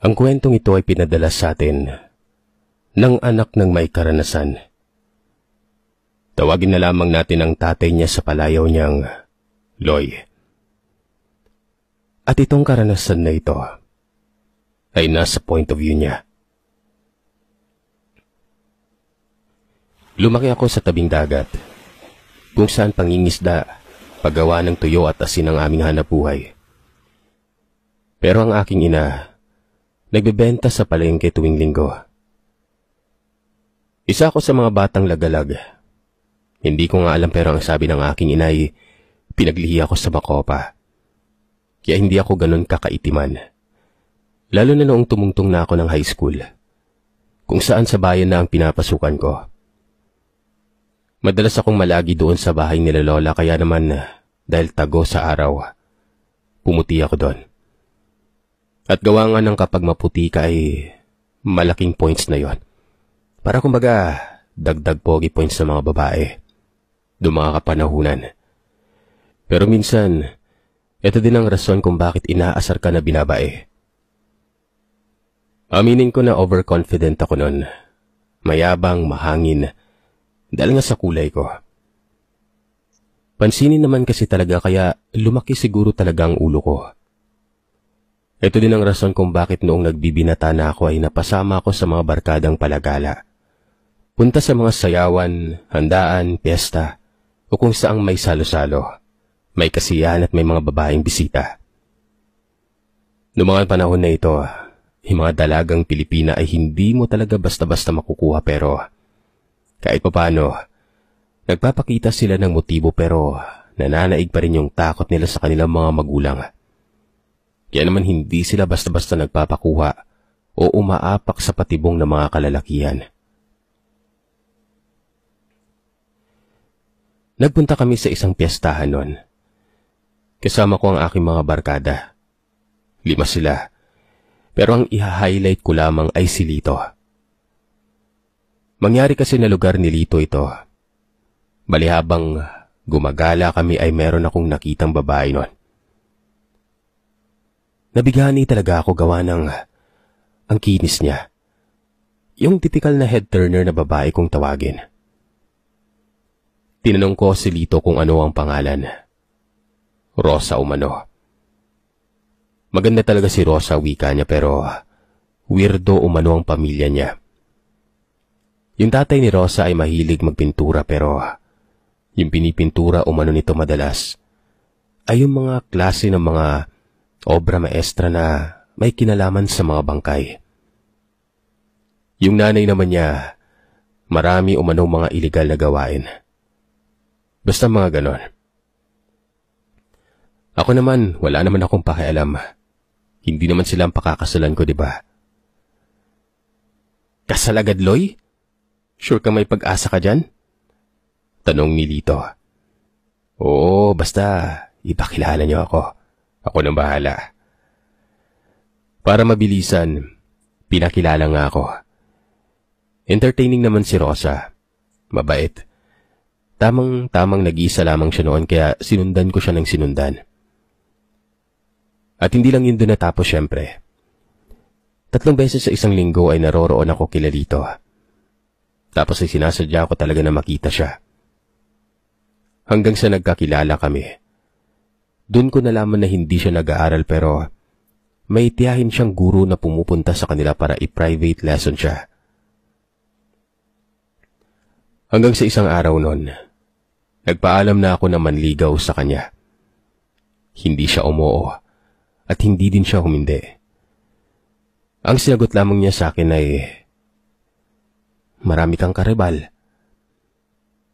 Ang kwentong ito ay pinadala sa atin ng anak ng may karanasan. Tawagin na lamang natin ang tatay niya sa palayaw niyang Loy. At itong karanasan na ito ay nasa point of view niya. Lumaki ako sa tabing dagat, kung saan pangingisda, paggawa ng tuyo at asin ang aming hanapbuhay. Pero ang aking ina, nagbebenta sa palengke tuwing linggo. Isa ako sa mga batang lagalag. Hindi ko nga alam pero ang sabi ng aking ina ay pinaglihi ako sa Bacopa. Kaya hindi ako ganun kakaitiman. Lalo na noong tumungtong na ako ng high school, kung saan sa bayan na ang pinapasukan ko. Madalas akong malagi doon sa bahay nila lola kaya naman dahil tago sa araw, pumuti ako doon. At gawa nga ng kapag maputi ka ay malaking points na yon. Para kumbaga dagdag pogi points sa mga babae doon mga kapanahunan. Pero minsan, ito din ang rason kung bakit inaasar ka na binabae. Aminin ko na overconfident ako noon. Mayabang, mahangin, dahil nga sa kulay ko. Pansinin naman kasi talaga kaya lumaki siguro talaga ang ulo ko. Ito din ang rason kung bakit noong nagbibinata na ako ay napasama ako sa mga barkadang palagala. Punta sa mga sayawan, handaan, piyesta, o kung saang may salo-salo, may kasiyahan at may mga babaeng bisita. Noong mga panahon na ito, yung mga dalagang Pilipina ay hindi mo talaga basta-basta makukuha pero kahit papaano, nagpapakita sila ng motibo pero nananaig pa rin yung takot nila sa kanilang mga magulang. Kaya naman hindi sila basta-basta nagpapakuha o umaapak sa patibong ng mga kalalakihan. Nagpunta kami sa isang piyestahan noon. Kasama ko ang aking mga barkada. 5 sila. Pero ang iha-highlight ko lamang ay si Lito. Mangyari kasi na lugar ni Lito ito. Bali habang gumagala kami ay meron akong nakitang babae noon. Nabigani talaga ako gawa ng ang kinis niya. Yung typical na head turner na babae kung tawagin. Tinanong ko si Lito kung ano ang pangalan. Rosa umano. Maganda talaga si Rosa wika niya pero weirdo umano ang pamilya niya. Yung tatay ni Rosa ay mahilig magpintura pero yung pinipintura umano nito madalas ay yung mga klase ng mga obra maestra na may kinalaman sa mga bangkay. Yung nanay naman niya, marami umanong mga iligal na gawain. Basta mga ganon. Ako naman, wala naman akong pakialam. Hindi naman sila ang pakakasalan ko, di ba? Kasal agad, Loy? Sure ka may pag-asa ka dyan? Tanong ni Lito. Oo, basta ipakilala niyo ako. Ako nang bahala. Para mabilisan, pinakilala nga ako. Entertaining naman si Rosa. Mabait. Tamang nag-iisa lamang siya noon kaya sinundan ko siya ng sinundan. At hindi lang yun doon natapos syempre. 3 beses sa isang linggo ay naroroon ako kila Lito. Tapos ay sinasadya ko talaga na makita siya. Hanggang sa nagkakilala kami. Doon ko nalaman na hindi siya nag-aaral pero may tiyahin siyang guro na pumupunta sa kanila para i-private lesson siya. Hanggang sa isang araw noon, nagpaalam na ako na manligaw sa kanya. Hindi siya umoo at hindi din siya humindi. Ang sinagot lamang niya sa akin ay, marami kang karibal.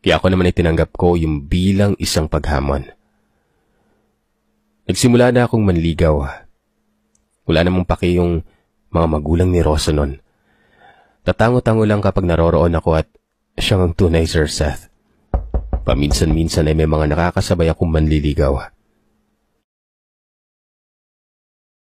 Kaya ako naman ay tinanggap ko yung bilang isang paghamon. Nagsimula na akong manligaw. Wala namang paki yung mga magulang ni Rosa nun. Tatango-tango lang kapag naroroon ako at siyang ang tunay Sir Seth. Paminsan-minsan ay may mga nakakasabay akong manliligaw.